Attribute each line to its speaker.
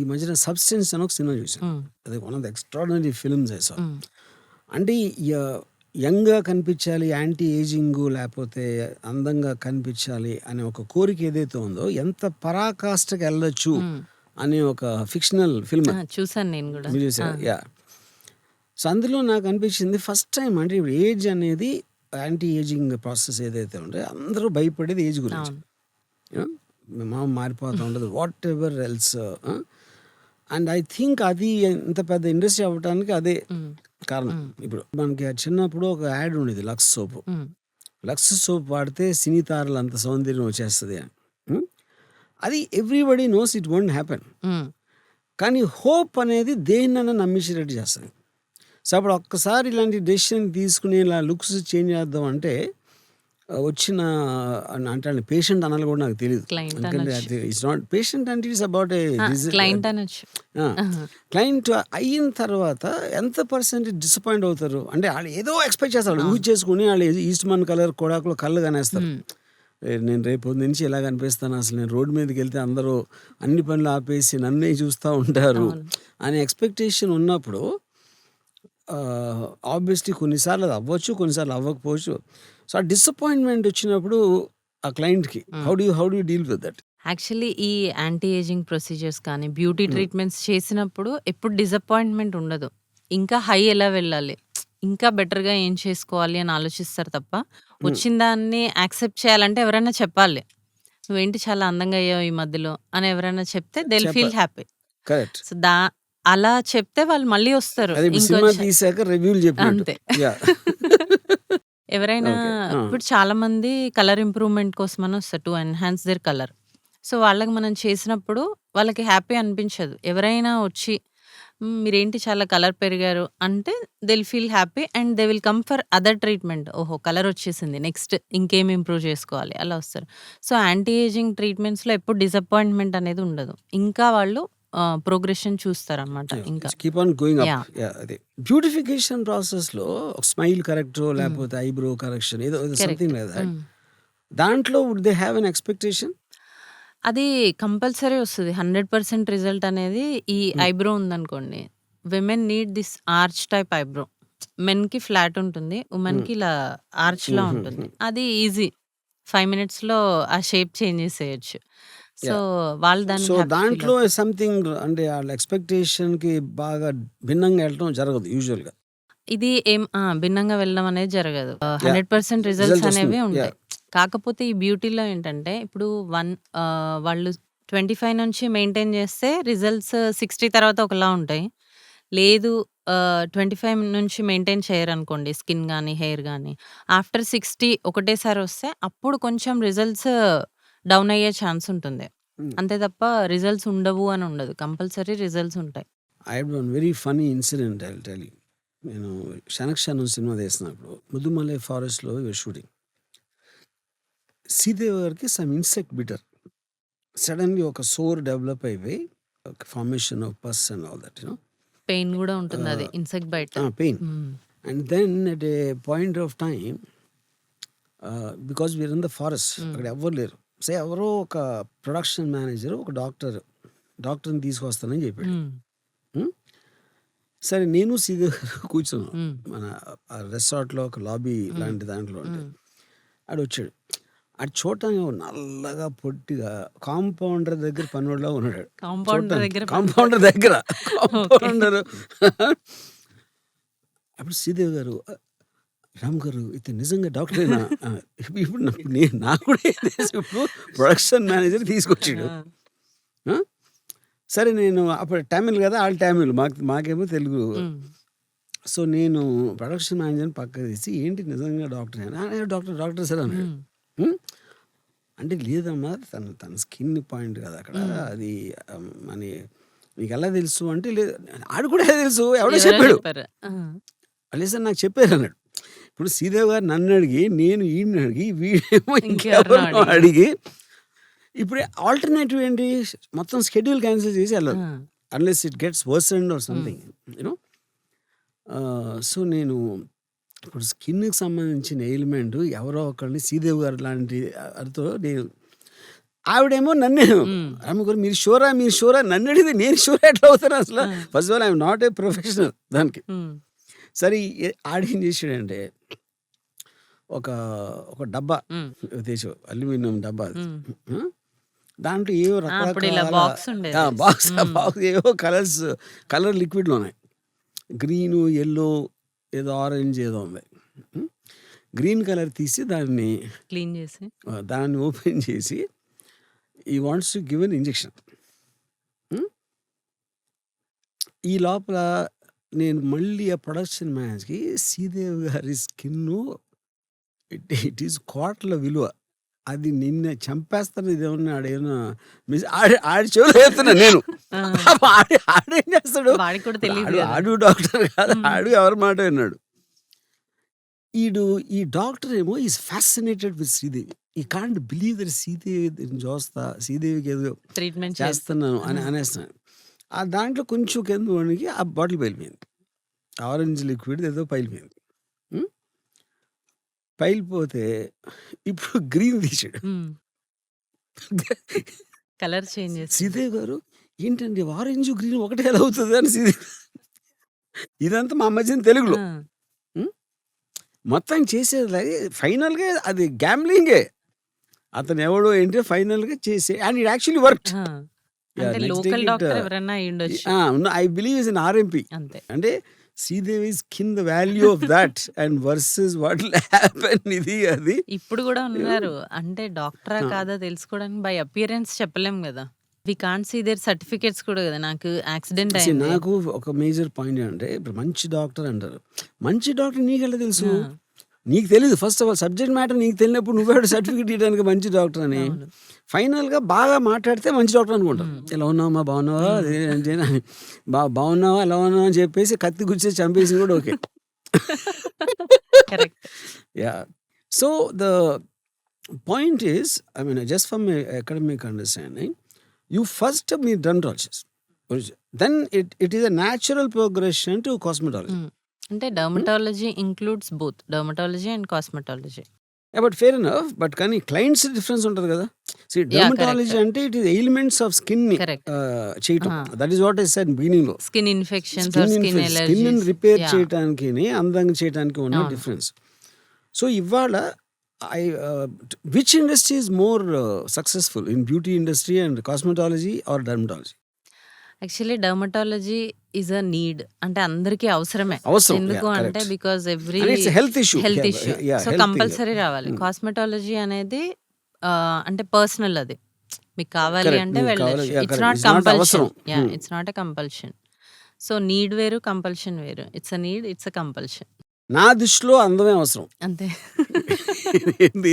Speaker 1: మధ్యన 'సబ్స్టెన్స్' అని ఒక సినిమా చూసాను.
Speaker 2: హ్మ్.
Speaker 1: అది one of the extraordinary films I saw.
Speaker 2: హ్మ్.
Speaker 1: అంటే యంగ్‌గా కనిపించాలి, యాంటీ ఏజింగు లేపోతే అందంగా కనిపించాలి అనే ఒక కోరిక ఏదైతే ఉందో ఎంత పరాకాష్ఠకి ఎళ్ళొచ్చు
Speaker 2: హ్మ్.
Speaker 1: అనే ఒక ఫిక్షనల్ ఫిల్మ్ అది.
Speaker 2: చూసాను నేను గూడా.
Speaker 1: మీరు
Speaker 2: ఆ!
Speaker 1: చూసారా? యాహ్! సో, అందులో నాకు అనిపించింది ఫస్ట్ టైమ్ అంటే ఇప్పుడు ఏజ్ అనేది యాంటీ ఏజింగ్ ప్రాసెస్ ఏదైతే ఉందో అందరూ భయపడేది ఏజ్ గురించి.
Speaker 2: అవును.
Speaker 1: మామ మారిపోతూ ఉండదు what ever else. And I think అది ఇంత పెద్ద ఇండస్ట్రీ అవ్వడానికి అదే
Speaker 2: హ్మ్.
Speaker 1: కారణం.
Speaker 2: హ్మ్.
Speaker 1: ఇప్పుడు మనకి చిన్నప్పుడు ఒక యాడ్ ఉండేది లక్స్ సోపు.
Speaker 2: హ్మ్.
Speaker 1: లక్స్ సోప్ వాడితే సినీ తారలు అంత సౌందర్యం వచ్చేస్తుంది అని. ఉమ్, అది everybody knows it won't happen.
Speaker 2: హ్మ్.
Speaker 1: కానీ హోప్ అనేది దేన్నైనా నమ్మించేటట్టు చేస్తుంది. సో అప్పుడు ఒక్కసారి ఇలాంటి డెసిషన్ తీసుకుని ఇలా లుక్స్ చేంజ్ చేద్దాం అంటే వచ్చిన అంటే పేషెంట్ అనాలి కూడా నాకు తెలియదు.
Speaker 2: క్లయింట్
Speaker 1: ఎందుకంటే
Speaker 2: అనొచ్చు.
Speaker 1: అది ఇట్స్ నాట్ పేషెంట్ అంటే ఇట్స్ అబౌట్ ఏ
Speaker 2: క్లయింట్ అనొచ్చు. ఆహా!
Speaker 1: క్లయింట్ అయిన తర్వాత ఎంత పర్సెంటేజ్ డిసప్పాయింట్ అవుతారు అంటే వాళ్ళు ఏదో ఎక్స్పెక్ట్ చేస్తారు. వాళ్ళు
Speaker 2: అవును.
Speaker 1: ఊహించేసుకుని వాళ్ళు ఈస్ట్మన్ కలర్ కొడాకులో కళ్ళు కనేస్తారు.
Speaker 2: హ్మ్.
Speaker 1: నేను రేపు నుంచి ఇలా కనిపిస్తాను, అసలు నేను రోడ్డు మీదకి వెళ్తే అందరూ అన్ని పనులు ఆపేసి నన్నే చూస్తూ ఉంటారు
Speaker 2: అవును.
Speaker 1: అనే ఎక్స్పెక్టేషన్ ఉన్నప్పుడు ఆబ్వియస్లీ కొన్నిసార్లు అది అవ్వచ్చు, కొన్నిసార్లు అవ్వకపోవచ్చు. సో ఆ డిసప్పాయింట్మెంట్ వచ్చినప్పుడు ఆ క్లయింట్కి
Speaker 2: హ్మ్.
Speaker 1: How do deal with that?
Speaker 2: Actually ఈ యాంటీ ఏజింగ్ ప్రొసీజర్స్ కానీ, బ్యూటీ ట్రీట్మెంట్స్ చేసినప్పుడు ఎప్పుడు డిసప్పాయింట్‌మెంట్ ఉండదు. ఇంకా హై ఎలా వెళ్ళాలి? ఇంకా బెటర్‌గా ఏం చేసుకోవాలి అని ఆలోచిస్తారు తప్ప, వచ్చిన దాన్ని యాక్సెప్ట్ చేయాలంటే ఎవరైనా చెప్పాలి. "నువ్వేంటి చాలా అందంగా అయ్యావు ఈ మధ్యలో" అని ఎవరైనా చెప్తే they will feel happy.
Speaker 1: Correct.
Speaker 2: So, అలా చెప్తే వాళ్ళు మళ్ళీ వస్తారు.
Speaker 1: అది ఇప్పుడు సినిమా
Speaker 2: ఇంకొంచెం
Speaker 1: తీసాక రివ్యూలు చెప్పినట్టు.
Speaker 2: అంతే.
Speaker 1: యాహ్!
Speaker 2: ఎవరైనా
Speaker 1: ఓకే.
Speaker 2: ఇప్పుడు చాలామంది కలర్ ఇంప్రూవ్‌మెంట్ కోసమని వస్తారు. To enhance there colour. So, వాళ్ళకి మనం చేసినప్పుడు వాళ్ళకి హ్యాపీ అనిపించదు. ఎవరైనా వచ్చి మీరేంటి చాలా కలర్ పెరిగారు అంటే they will feel happy and they will come for other treatment. ఓహో! కలర్ వచ్చేసింది. నెక్స్ట్ ఇంకేం ఇంప్రూవ్ చేసుకోవాలి అలా వస్తారు. సో, యాంటీ ఏజింగ్ ట్రీట్మెంట్స్‌లో ఎప్పుడు డిసప్పాయింట్‌మెంట్ అనేది ఉండదు. ఇంకా వాళ్ళు ప్రోగ్రెషన్ చూస్తారనమాట ఇంకా.
Speaker 1: It's keep on going up.
Speaker 2: Yeah!
Speaker 1: Yeah! అదే. బ్యూటిఫికేషన్ ప్రాసెస్‌లో స్మైల్ కరెక్టో లేకపోతే ఐబ్రో కరెక్షన్ ఏదో
Speaker 2: కరెక్ట్.
Speaker 1: Something like that. దాంట్లో would they have an expectation?
Speaker 2: అది కంపల్సరీ వస్తది. 100% రిజల్ట్ అనేది ఈ ఐబ్రో ఉందనుకోండి. Women need this arch type eyebrow. మెన్‌కి ఫ్లాట్ ఉంటుంది. వుమెన్‌కి ఇలా ఆర్చ్‌లా ఉంటుంది. అది ఈజీ. 5 మినిట్స్‌లో ఆ షేప్ చేంజ్ చేసేయొచ్చు. So,
Speaker 1: yeah!
Speaker 2: వాళ్ళు దానికి
Speaker 1: సో
Speaker 2: హ్యాపీ ఫీల్
Speaker 1: దాంట్లో
Speaker 2: అవుతారు.
Speaker 1: సంథింగ్ అంటే ఆళ్ళ ఎక్స్‌పెక్టేషన్‌కి బాగా భిన్నంగా వెళ్ళటం జరగదు యూజువల్‌గా.
Speaker 2: ఇది భిన్నంగా వెళ్ళడం అనేది జరగదు.
Speaker 1: యాహ్!
Speaker 2: 100% రిజల్ట్స్
Speaker 1: రిజల్ట్ వస్తుంది.
Speaker 2: అనేవే
Speaker 1: యాహ్!
Speaker 2: ఉంటాయి. కాకపోతే ఈ బ్యూటీలో ఏంటంటే ఇప్పుడు వాళ్ళు 25 నుంచి మెయింటైన్ చేస్తే రిజల్ట్స్ 60 తర్వాత ఒకలా ఉంటాయి. లేదు 25 నుంచి మెయింటైన్ చేయరనుకోండి స్కిన్ గానీ, హెయిర్ గానీ ఆఫ్టర్ 60 ఒకటేసారి వస్తే అప్పుడు కొంచెం రిజల్ట్స్ డౌన్ అయ్యే ఛాన్స్ ఉంటుంది.
Speaker 1: హ్మ్.
Speaker 2: అంతే తప్ప రిజల్ట్స్ ఉండవు అని ఉండదు. కంపల్సరీ రిజల్ట్స్ ఉంటాయి.
Speaker 1: I had one very funny incident I will tell you. నేను 'క్షణక్షణం' సినిమా తీస్తున్నప్పుడు ముద్దుమలై ఫారెస్ట్‌లో వి వర్ షూటింగ్. శ్రీదేవి గారికి సమ్ ఇన్సెక్ట్ బిటర్. సడెన్‌లీ ఒక సోర్ డెవలప్ అయిపోయి formation of pus and all that
Speaker 2: pain గూడా ఉంటుందది. Insect bite.
Speaker 1: Pain.
Speaker 2: Hmm.
Speaker 1: And then at a point of time because we are in the forest అక్కడ ఎవ్వరు లేరు. So ఎవరో ఒక ప్రొడక్షన్ మేనేజర్ ఒక డాక్టర్ని తీసుకొస్తానని చెప్పాడు.
Speaker 2: హ్మ్.
Speaker 1: హ్మ్. సరే నేను శ్రీదేవి గారు కూర్చున్నాం
Speaker 2: హ్మ్.
Speaker 1: మన రిసార్ట్లో ఒక లాబీ లాంటి దాంట్లో ఉంటే ఆడొచ్చాడు. ఆడు చూడటానికి నల్లగా పొట్టిగా కాంపౌండర్ దగ్గర పనోడిలా ఉన్నాడు.
Speaker 2: కాంపౌండర్
Speaker 1: చూడటానికి
Speaker 2: దగ్గర
Speaker 1: కాంపౌండర్ దగ్గర
Speaker 2: ఓకే.
Speaker 1: కాంపౌండర్. అప్పుడు శ్రీదేవి గారు రామ్ గారు ఇతను నిజంగా డాక్టరేనా? ఇప్పుడు నాకు కూడా ఏం తెలుసు, ఇప్పుడు ప్రొడక్షన్ మేనేజర్ తీసుకొచ్చాడు.
Speaker 2: ఆ!
Speaker 1: ఆ! సరే నేను అప్పుడు తమిళ్ కదా! ఆళ్ళు తమిళ్ మాకేమో తెలుగు.
Speaker 2: హ్మ్.
Speaker 1: సో నేను ప్రొడక్షన్ మేనేజర్‌ని పక్కకు తీసి ఏంటి నిజంగా డాక్టరేనా? డాక్టర్ సార్ అన్నాడు.
Speaker 2: హ్మ్.
Speaker 1: హ్మ్. అంటే లేదమ్మా తన స్కిన్ పాయింట్ కదా అక్కడ.
Speaker 2: హ్మ్.
Speaker 1: అది అని నీకెలా తెలుసు అంటే లేదు ఆడు కూడా తెలుసు ఎవడో
Speaker 2: ఎవరో
Speaker 1: చెప్పాడు.
Speaker 2: చెప్పారు. ఆ!
Speaker 1: లేదు సార్ నాకు చెప్పారన్నాడు. ఇప్పుడు శ్రీదేవి గారు నన్నడిగి, నేను ఈడిని అడిగి, వీడేమో
Speaker 2: ఇంకెవరినో
Speaker 1: ఇంకెవరినో
Speaker 2: అడిగి.
Speaker 1: అడిగి ఇప్పుడు ఆల్టర్‌నేటివ్ ఏంటి? మొత్తం షెడ్యూల్ క్యాన్సిల్ చేసి
Speaker 2: ఆ!
Speaker 1: ఎళ్ళాలి. అన్‌లెస్ ఇట్ గెట్స్ వర్సెన్డ్ ఆర్
Speaker 2: హ్మ్.
Speaker 1: Something you know. సో నేను ఇప్పుడు స్కిన్‌కి సంబంధించిన ఎయిల్‌మెంట్ ఎవరో ఒకళ్ళని శ్రీదేవి గారు లాంటి నేను ఆవిడేమో నన్ను
Speaker 2: హ్మ్.
Speaker 1: ఆమె మీరు షూరా నన్ను అడిగితే నేను షూర్ ఎట్లా అవుతాను అసలు.
Speaker 2: ఆ!
Speaker 1: First of all I'm not a professional దానికి.
Speaker 2: హ్మ్.
Speaker 1: సరే ఆడేం చేసాడంటే ఒక ఒక డబ్బా
Speaker 2: హ్మ్.
Speaker 1: తెచ్చావు, అల్యూమినియం డబ్బా అది.
Speaker 2: హ్మ్.
Speaker 1: ఆ? దాంట్లో ఏవో
Speaker 2: అప్పుడు ఇలా
Speaker 1: రకరకాల
Speaker 2: బాక్స్ ఉండేది.
Speaker 1: బాక్స్
Speaker 2: హ్మ్.
Speaker 1: బాక్స్ ఏవో కలర్ లిక్విడ్లు ఉన్నాయి. గ్రీను, ఎల్లో, ఏదో ఆరెంజ్ ఏదో ఉంది. ఉమ్. గ్రీన్ కలర్ తీసి
Speaker 2: క్లీన్ చేసి.
Speaker 1: దాన్ని ఓపెన్ చేసి ఈ wants to give an injection. ఈ లోపల నేను మళ్ళీ ఆ ప్రొడక్షన్ మ్యాచ్కి శ్రీదేవి గారి స్కిన్ను ఇట్ ఈస్ కోట్ల విలువ. అది నిన్ను చంపేస్తాను, ఇదేమన్నా ఆడేమన్నా ఆడి చెవులు వేస్తున్నా నేను.
Speaker 2: ఆ!
Speaker 1: ఆడేం చేస్తాడు,
Speaker 2: వాడికి కూడా
Speaker 1: ఇప్పుడు
Speaker 2: తెలీదు
Speaker 1: ఆడు
Speaker 2: గదా!
Speaker 1: ఆడు డాక్టర్ కాదు,
Speaker 2: హ్మ్.
Speaker 1: ఆడు ఎవరి మాట విన్నాడు. ఈ డాక్టర్ ఏమో ఈజ్ ఫ్యాసినేటెడ్ విత్ శ్రీదేవి. ఈ కాంట్ బిలీవ్ దట్ శ్రీదేవి చూస్తా, శ్రీదేవికి ఏదో
Speaker 2: ట్రీట్మెంట్
Speaker 1: చేస్తున్నాను అని అనేస్తున్నాను. ఆ దాంట్లో కొంచెం కింద వణికి ఆ బాటిల్ పైలిపోయింది. ఆరెంజ్ లిక్విడ్ ఏదో పైలిపోయింది. ఉమ్. పైలిపోతే ఇప్పుడు గ్రీన్ తీసాడు.
Speaker 2: హ్మ్. కలర్ చేంజ్ చేసింది.
Speaker 1: శ్రీదేవి గారు ఏంటండి ఆరెంజ్ గ్రీన్ ఒకటే ఎలా అవుతుంది అని శ్రీదేవి. ఇదంతా మా మధ్యన తెలుగులో.
Speaker 2: ఆ!
Speaker 1: ఉమ్. మొత్తం చేసేది ఫైనల్గా అది గ్యాంబ్లింగే. అతను ఎవడో ఏంటి ఫైనల్గా చేసే అండ్ ఇట్ యాక్చువల్లీ వర్క్.
Speaker 2: ఆ! అంటే లోకల్ డాక్టర్ ఎవరన్నా అయ్యుండొచ్చు.
Speaker 1: I believe is in RMP.
Speaker 2: అంతే.
Speaker 1: అంటే Sridevi skin the value of that and versus what will happen ఇది అది.
Speaker 2: ఇప్పుడు గూడా ఉన్నారు. అంటే డాక్టరా
Speaker 1: ఆ.
Speaker 2: కాదా తెలుసుకోవడానికి బై అపియరెన్స్ చెప్పలేం గదా! We can't see their certificates కూడా గదా! నాకు యాక్సిడెంట్
Speaker 1: See,
Speaker 2: అయింది.
Speaker 1: నాకు ఒక మేజర్ పాయింట్ ఏంటంటే ఇప్పుడు మంచి డాక్టర్ అంటారు. మంచి డాక్టర్ నీకెలా తెలుసు?
Speaker 2: ఆ!
Speaker 1: నీకు తెలీదు. First of all subject matter నీకు తెలియనప్పుడు నువ్వెవడు సర్టిఫికేట్ ఇవ్వడానికి మంచి డాక్టర్ అని.
Speaker 2: అవును.
Speaker 1: ఫైనల్‌గా బాగా మాట్లాడితే మంచి డాక్టర్ అనుకుంటారు.
Speaker 2: హ్మ్.
Speaker 1: ఎలా ఉన్నావమ్మా బాగున్నావా?
Speaker 2: హ్మ్.
Speaker 1: అదేంటి అని బాగున్నావా? ఎలా ఉన్నావా? అని చెప్పేసి కత్తి గుచ్చేసి చంపేసింది కూడా okay.
Speaker 2: Correct.
Speaker 1: Yeah! So, the point is just from a academic understanding you first మీరు dermatologist. Then it is a natural progression to cosmetology.
Speaker 2: Hmm. అంటే dermatology includes both dermatology and cosmetology.
Speaker 1: But fair enough. But కానీ clients difference ఉంటది కదా. See
Speaker 2: yeah!
Speaker 1: Dermatology
Speaker 2: correct.
Speaker 1: అంటే it is elements of స్కిన్‌ని
Speaker 2: correct.
Speaker 1: చేయటం.
Speaker 2: Ah!
Speaker 1: That is what I said బిగినింగ్‌లో.
Speaker 2: Skin infections or skin
Speaker 1: స్కిన్‌ని
Speaker 2: allergies.
Speaker 1: Repair
Speaker 2: yeah!
Speaker 1: చేయటానికిని, అందంగా చేయటానికి ఉన్న
Speaker 2: అవును.
Speaker 1: డిఫరెన్స్. సో, ఇవాళ I which industry is more successful in beauty industry and cosmetology or dermatology?
Speaker 2: Actually dermatology is a need. అంటే అందరికీ అవసరమే.
Speaker 1: అవసరం.
Speaker 2: ఎందుకు
Speaker 1: యాహ్!
Speaker 2: అంటే
Speaker 1: correct.
Speaker 2: Because every
Speaker 1: and it's health issue.
Speaker 2: Health issue.
Speaker 1: Yeah!
Speaker 2: So,
Speaker 1: health
Speaker 2: compulsory రావాలి. Cosmetology అనేది అంటే personal అది. మీకు కావాలి
Speaker 1: కరెక్ట్.
Speaker 2: అంటే
Speaker 1: మీకు కావాలి.
Speaker 2: వెళ్ళొచ్చు.
Speaker 1: Yeah!
Speaker 2: It's
Speaker 1: correct.
Speaker 2: Not
Speaker 1: it's not
Speaker 2: compulsion.
Speaker 1: అవసరం.
Speaker 2: Yeah! It's not a compulsion. So, need వేరు, కంపల్షన్ వేరు. It's a need, it's a compulsion.
Speaker 1: నా దృష్టిలో అందమే అవసరం.
Speaker 2: అంతే.
Speaker 1: ఏంది